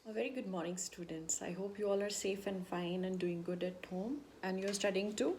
A very good morning, students. I hope you all are safe and fine and doing good at home and you're studying too.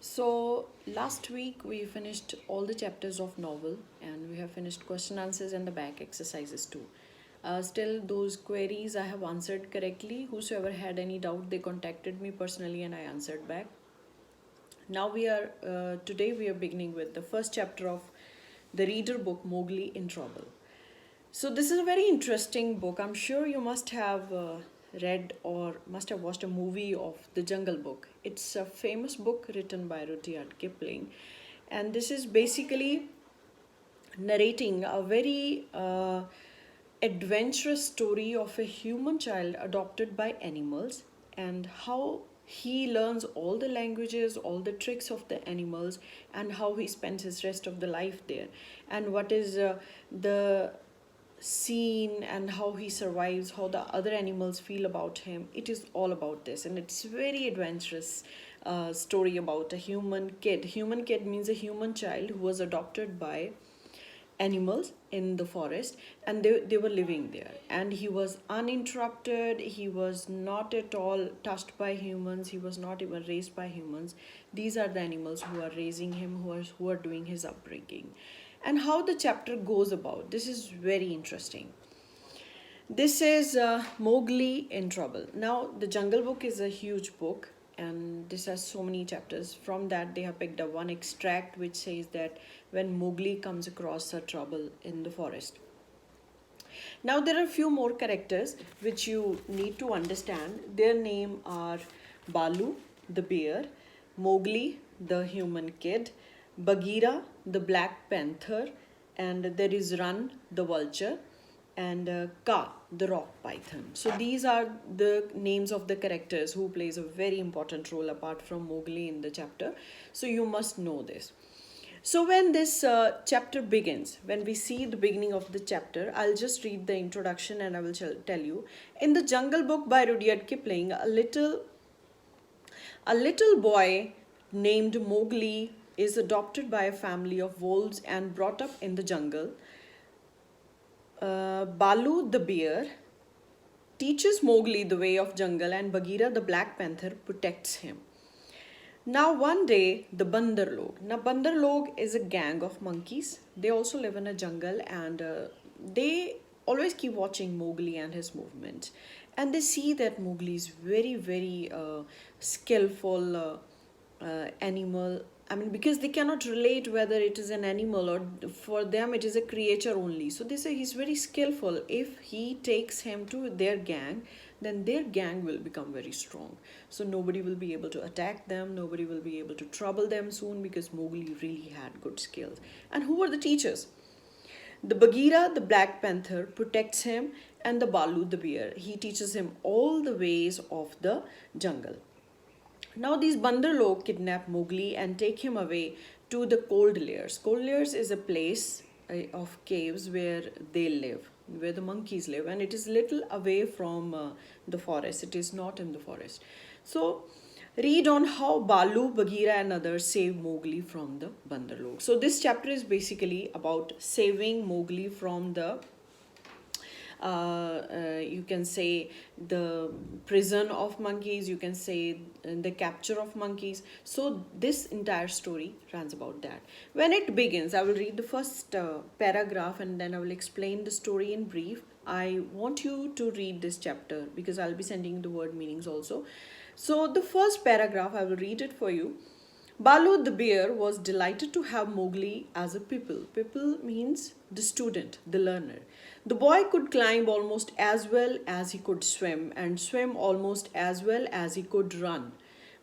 So, last week we finished all the chapters of novel and we have finished question answers and the back exercises too. Still, those queries I have answered correctly. Whosoever had any doubt, they contacted me personally and I answered back. Now today we are beginning with the first chapter of the reader book Mowgli in Trouble. So this is a very interesting book. I'm sure you must have read or must have watched a movie of The Jungle Book. It's a famous book written by Rudyard Kipling, and this is basically narrating a very adventurous story of a human child adopted by animals and how he learns all the languages, all the tricks of the animals, and how he spends his rest of the life there, and what is the scene and how he survives, how the other animals feel about him. It is all about this, and it's very adventurous story about a human kid. Human kid means a human child who was adopted by animals in the forest, and they were living there, and he was uninterrupted. He was not at all touched by humans. He was not even raised by humans. These are the animals who are raising him, who are doing his upbringing, and how the chapter goes about. This is very interesting. This is Mowgli in Trouble. Now, the Jungle Book is a huge book, and this has so many chapters. From that, they have picked up one extract which says that when Mowgli comes across a trouble in the forest. Now, there are a few more characters which you need to understand. Their name are Balu, the bear, Mowgli, the human kid, Bagheera, the black panther, and there is Run, the vulture, and Ka, the rock python. So these are the names of the characters who plays a very important role apart from Mowgli in the chapter. So you must know this. So when this chapter begins, when we see the beginning of the chapter, I'll just read the introduction and I will tell you. In the Jungle Book by Rudyard Kipling, a little boy named Mowgli is adopted by a family of wolves and brought up in the jungle. Balu the bear teaches Mowgli the way of jungle, and Bagheera the black panther protects him. Now one day the Bandar Log. Now Bandar Log is a gang of monkeys. They also live in a jungle, and they always keep watching Mowgli and his movements. And they see that Mowgli is very skillful animal. I mean, because they cannot relate whether it is an animal or for them it is a creature only. So they say he's very skillful. If he takes him to their gang, then their gang will become very strong. So nobody will be able to attack them, nobody will be able to trouble them soon, because Mowgli really had good skills. And who were the teachers? The Bagheera, the black panther, protects him, and the Balu, the bear, he teaches him all the ways of the jungle. Now these Bandar Log kidnap Mowgli and take him away to the Cold Layers. Cold Layers is a place of caves where they live, where the monkeys live, and it is little away from the forest. It is not in the forest. So read on how Balu, Bagheera and others save Mowgli from the Bandar Log. So this chapter is basically about saving Mowgli from the you can say the prison of monkeys, you can say the capture of monkeys. So this entire story runs about that. When it begins, I will read the first paragraph and then I will explain the story in brief. I want you to read this chapter because I'll be sending the word meanings also. So the first paragraph, I will read it for you. Balu the bear was delighted to have Mowgli as a pupil. Pupil means the student, the learner. The boy could climb almost as well as he could swim, and swim almost as well as he could run.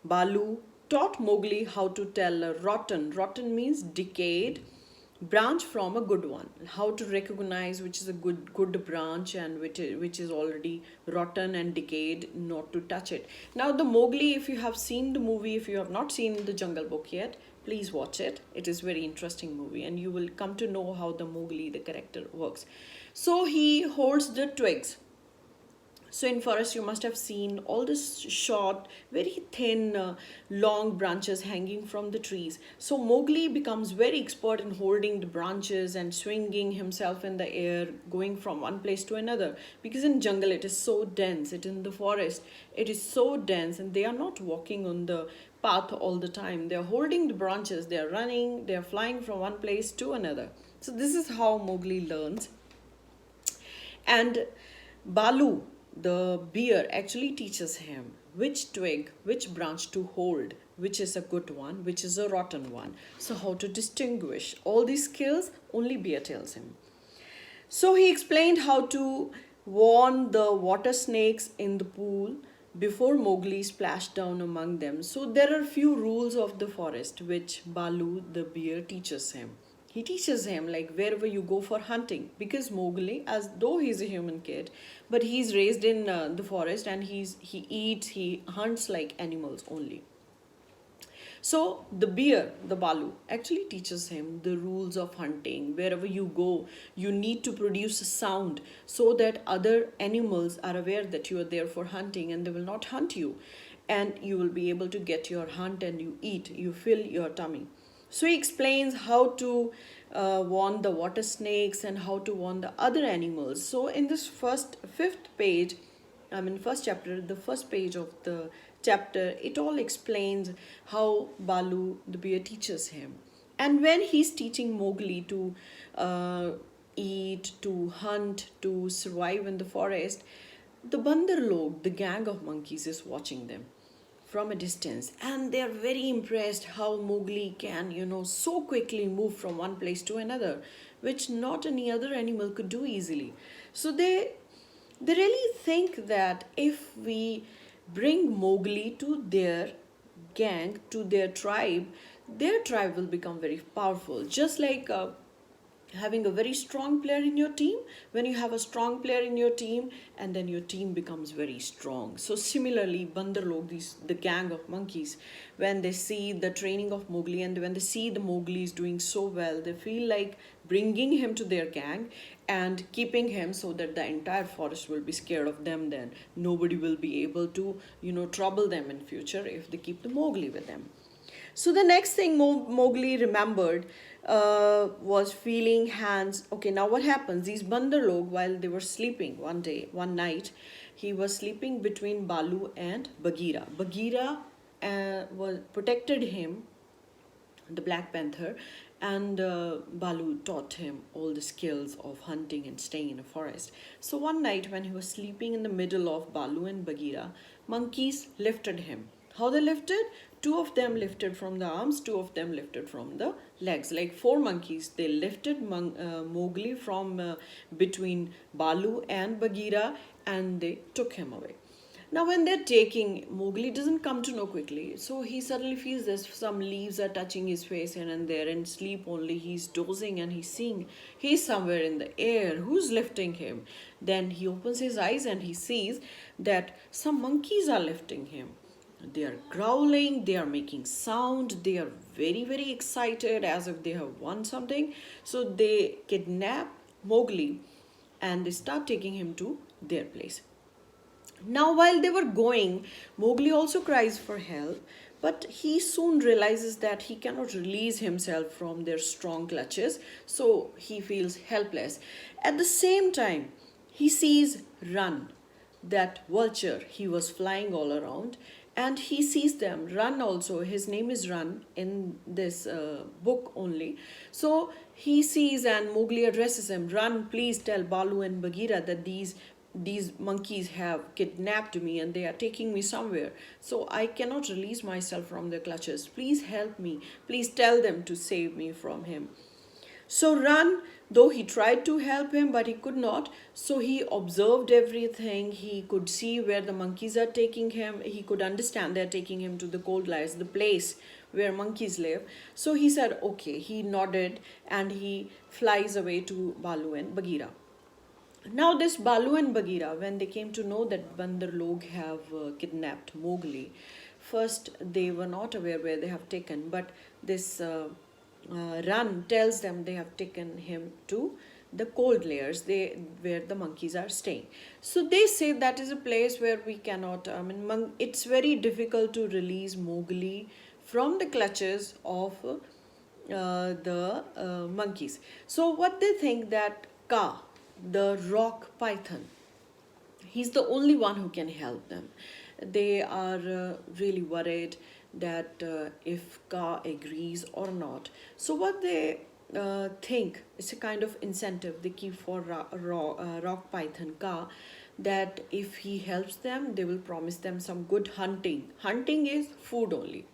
Balu taught Mowgli how to tell a rotten means decayed, branch from a good one, how to recognize which is a good branch and which is already rotten and decayed, not to touch it. Now the Mowgli, if you have seen the movie, if you have not seen the Jungle Book yet, please watch it. It is very interesting movie and you will come to know how the Mowgli, the character, works. So he holds the twigs So in forest you must have seen all this short, very thin, long branches hanging from the trees. So Mowgli becomes very expert in holding the branches and swinging himself in the air, going from one place to another. Because in jungle it is so dense, it in the forest it is so dense, and they are not walking on the path all the time. They are holding the branches, they are running, they are flying from one place to another. So this is how Mowgli learns. And Balu, the bear, actually teaches him which twig, which branch to hold, which is a good one, which is a rotten one. So, how to distinguish all these skills, only bear tells him. So, he explained how to warn the water snakes in the pool before Mowgli splashed down among them. So, there are few rules of the forest which Balu the bear teaches him. He teaches him like wherever you go for hunting, because Mowgli, as though he's a human kid, but he's raised in the forest, and he hunts like animals only. So the bear, the Balu, actually teaches him the rules of hunting. Wherever you go, you need to produce a sound so that other animals are aware that you are there for hunting, and they will not hunt you. And you will be able to get your hunt, and you eat, you fill your tummy. So he explains how to warn the water snakes and how to warn the other animals. So in this fifth page, first chapter, the first page of the chapter, it all explains how Balu the bear teaches him. And when he's teaching Mowgli to uh, eat, to hunt, to survive in the forest, the Bandar Log, the gang of monkeys, is watching them from a distance, and they are very impressed how Mowgli can, so quickly move from one place to another, which not any other animal could do easily. So they really think that if we bring Mowgli to their gang, to their tribe will become very powerful. Just like having a very strong player in your team, when you have a strong player in your team, and then your team becomes very strong. So similarly, Bandarlog, the gang of monkeys, when they see the training of Mowgli, and when they see the Mowgli is doing so well, they feel like bringing him to their gang and keeping him, so that the entire forest will be scared of them. Then nobody will be able to trouble them in future if they keep the Mowgli with them. So the next thing Mowgli remembered was feeling hands. Okay, now what happens? These Bandarlog, while they were sleeping one night, he was sleeping between Balu and Bagheera. Bagheera was protected him, the Black Panther, and Balu taught him all the skills of hunting and staying in a forest. So one night when he was sleeping in the middle of Balu and Bagheera, monkeys lifted him. How they lifted? Two of them lifted from the arms, two of them lifted from the legs. Like four monkeys, they lifted Mowgli from between Balu and Bagheera, and they took him away. Now, when they're taking, Mowgli doesn't come to know quickly. So he suddenly feels that some leaves are touching his face here and there. In sleep only, he's dozing and he's seeing he's somewhere in the air. Who's lifting him? Then he opens his eyes and he sees that some monkeys are lifting him. They are growling, they are making sound, they are very, very excited as if they have won something. So they kidnap Mowgli and they start taking him to their place. Now, while they were going, Mowgli also cries for help, but he soon realizes that he cannot release himself from their strong clutches, so he feels helpless. At the same time, he sees Run, that vulture. He was flying all around, and he sees them. Run also, his name is Run in this book only. So he sees, and Mowgli addresses him. Run, please tell Balu and Bagheera that these monkeys have kidnapped me and they are taking me somewhere, so I cannot release myself from their clutches. Please help me, please tell them to save me from him. So Run, though he tried to help him, but he could not. So he observed everything. He could see where the monkeys are taking him. He could understand they're taking him to the cold lice, the place where monkeys live. So he said okay. He nodded and he flies away to Balu and Bagheera. Now, this Balu and Bagheera, when they came to know that Bandar Log have kidnapped Mowgli, first they were not aware where they have taken, but this Run tells them they have taken him to the cold layers, where the monkeys are staying. So they say that is a place where we cannot, I mean, it's very difficult to release Mowgli from the clutches of the monkeys. So what they think that Ka, the rock python, he's the only one who can help them. They are really worried that if Ka agrees or not. So what they think, it's a kind of incentive they keep for rock python Ka, that if he helps them, they will promise them some good hunting. Hunting is food only.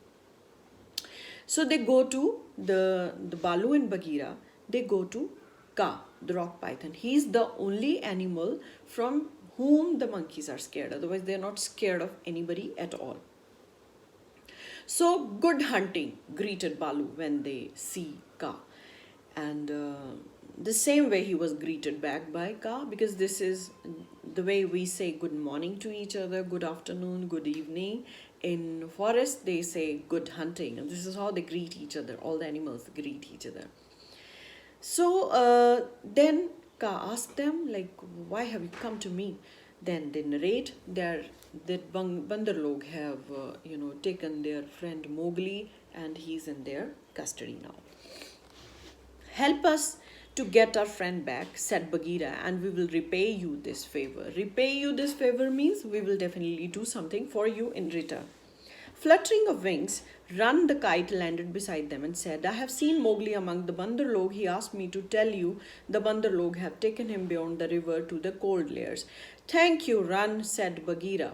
So they go to the Balu and Bagheera, they go to Ka, the rock python. He's the only animal from whom the monkeys are scared. Otherwise, they're not scared of anybody at all. So, good hunting, greeted Balu when they see Ka. And the same way he was greeted back by Ka, because this is the way we say good morning to each other, good afternoon, good evening. In forest, they say good hunting, and this is how they greet each other. All the animals greet each other. So then Ka asked them, like, why have you come to me? Then they narrate that Bandarlog have, taken their friend Mowgli, and he's in their custody now. Help us to get our friend back, said Bagheera, and we will repay you this favor. Repay you this favor means we will definitely do something for you in return. Fluttering of wings, Run the kite landed beside them and said, I have seen Mowgli among the Bandarlog. He asked me to tell you the Bandarlog have taken him beyond the river to the cold layers. Thank you, Run, said Bagheera.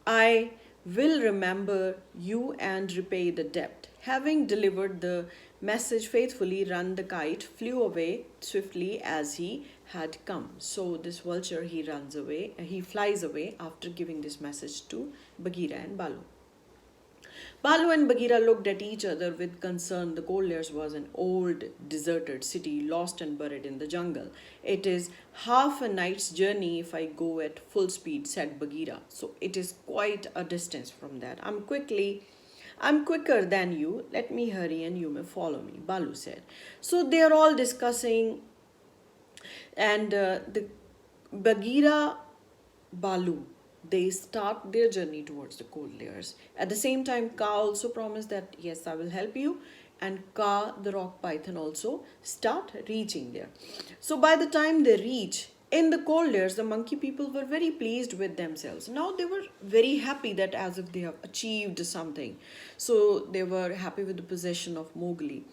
I will remember you and repay the debt. Having delivered the message faithfully, Run the kite flew away swiftly as he had come. So this vulture, he flies away after giving this message to Bagheera and Balu. Balu and Bagheera looked at each other with concern. The Cold Layers was an old, deserted city, lost and buried in the jungle. It is half a night's journey if I go at full speed, said Bagheera. So it is quite a distance from that. I'm quicker than you. Let me hurry and you may follow me, Balu said. So they are all discussing, and the Bagheera, Balu, they start their journey towards the cold layers. At the same time, Ka also promised that, yes, I will help you. And Ka, the rock python, also start reaching there. So by the time they reach in the cold layers, the monkey people were very pleased with themselves. Now they were very happy that as if they have achieved something. So they were happy with the possession of Mowgli.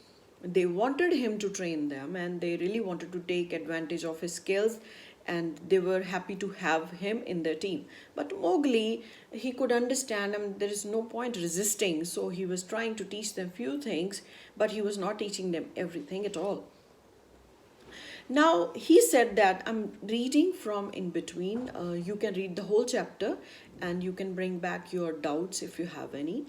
They wanted him to train them, and they really wanted to take advantage of his skills, and they were happy to have him in their team. But Mowgli, he could understand, there is no point resisting, so he was trying to teach them few things, but he was not teaching them everything at all. Now he said that I'm reading from in between. You can read the whole chapter and you can bring back your doubts if you have any.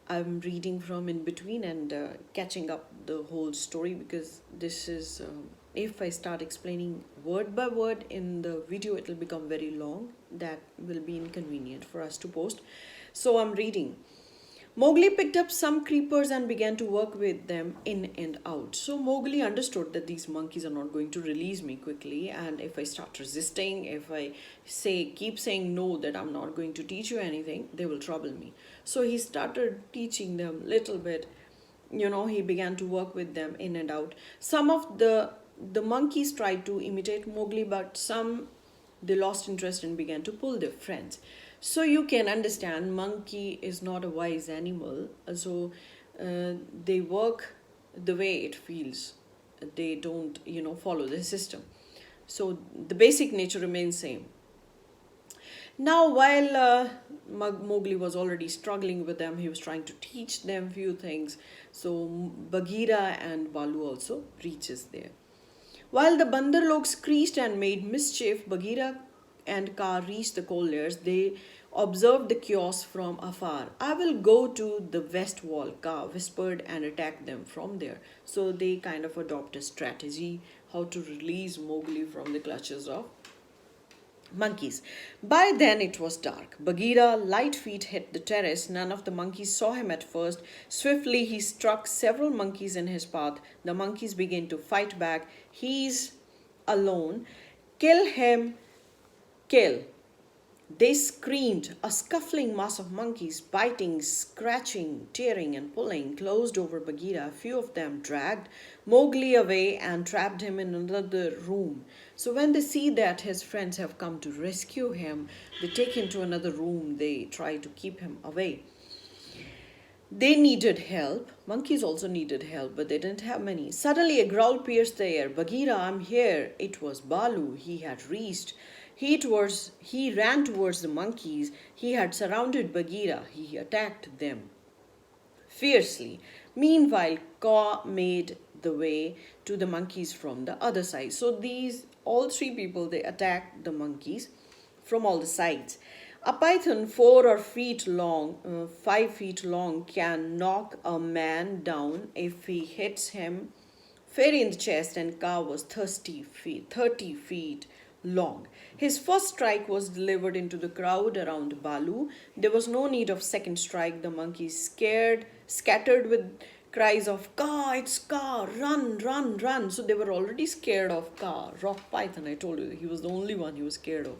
I'm reading from in between and catching up the whole story, because this is if I start explaining word by word in the video, it will become very long. That will be inconvenient for us to post. So I'm reading. Mowgli picked up some creepers and began to work with them in and out. So Mowgli understood that these monkeys are not going to release me quickly, and if I start resisting, if I keep saying no, that I'm not going to teach you anything, they will trouble me. So he started teaching them little bit. He began to work with them in and out. Some of the monkeys tried to imitate Mowgli, but some, they lost interest and began to pull their friends. So you can understand, monkey is not a wise animal. So they work the way it feels. They don't, follow the system. So the basic nature remains same. Now, while Mowgli was already struggling with them, he was trying to teach them few things. So Bagheera and Balu also reaches there. While the Bandarlog screeched and made mischief, Bagheera and Ka reached the cold layers. They observed the chaos from afar. I will go to the west wall, Ka whispered, and attack them from there. So they kind of adopt a strategy how to release Mowgli from the clutches of monkeys. By then it was dark. Bagheera light feet hit the terrace. None of the monkeys saw him at first. Swiftly he struck several monkeys in his path. The monkeys began to fight back. He's alone. Kill him, kill. They screamed. A scuffling mass of monkeys, biting, scratching, tearing, and pulling, closed over Bagheera. A few of them dragged Mowgli away and trapped him in another room. So, when they see that his friends have come to rescue him, they take him to another room. They try to keep him away. They needed help. Monkeys also needed help, but they didn't have many. Suddenly, a growl pierced the air. Bagheera, I'm here. It was Balu. He had reached. He ran towards the monkeys. He had surrounded Bagheera. He attacked them fiercely. Meanwhile, Ka made the way to the monkeys from the other side. So these all three people they attacked the monkeys from all the sides. A python 5 feet long, can knock a man down if he hits him fair in the chest, and Ka was 30 feet long. His first strike was delivered into the crowd around Balu. There was no need of second strike. The monkeys scattered with cries of Ka, it's Ka, run, run, run. So they were already scared of Ka, Rock Python. I told you he was the only one he was scared of.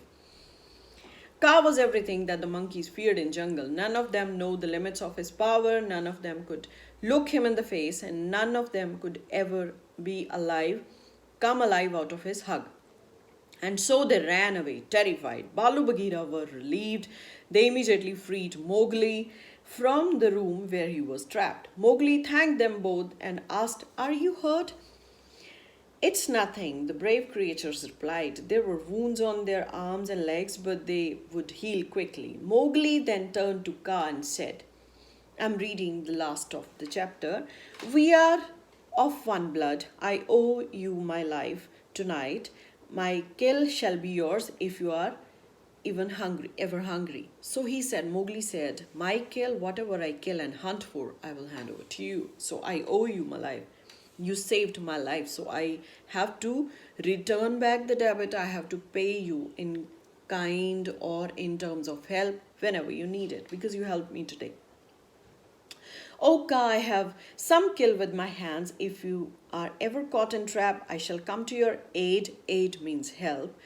Ka was everything that the monkeys feared in jungle. None of them know the limits of his power, none of them could look him in the face, and none of them could ever come alive out of his hug. And so they ran away, terrified. Balu Bagheera were relieved. They immediately freed Mowgli from the room where he was trapped. Mowgli thanked them both and asked, Are you hurt? It's nothing, the brave creatures replied. There were wounds on their arms and legs, but they would heal quickly. Mowgli then turned to Kaa and said, I'm reading the last of the chapter. We are of one blood. I owe you my life tonight. My kill shall be yours if you are ever hungry. So he said, Mowgli said, My kill, whatever I kill and hunt for, I will hand over to you. So I owe you my life. You saved my life, so I have to return back the debit. I have to pay you in kind or in terms of help whenever you need it, because you helped me today. Oka, I have some kill with my hands. If you are ever caught in trap, I shall come to your aid. Aid means help.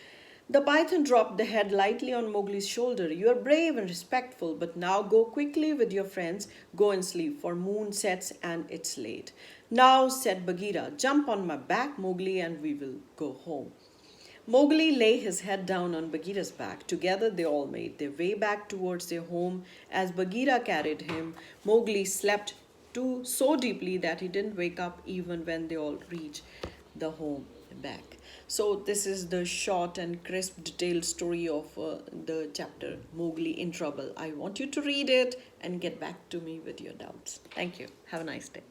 The python dropped the head lightly on Mowgli's shoulder. You are brave and respectful, but now go quickly with your friends. Go and sleep, for moon sets and it's late. Now, said Bagheera, jump on my back, Mowgli, and we will go home. Mowgli lay his head down on Bagheera's back. Together they all made their way back towards their home. As Bagheera carried him, Mowgli slept so deeply that he didn't wake up even when they all reached the home back. So this is the short and crisp detailed story of the chapter Mowgli in Trouble. I want you to read it and get back to me with your doubts. Thank you. Have a nice day.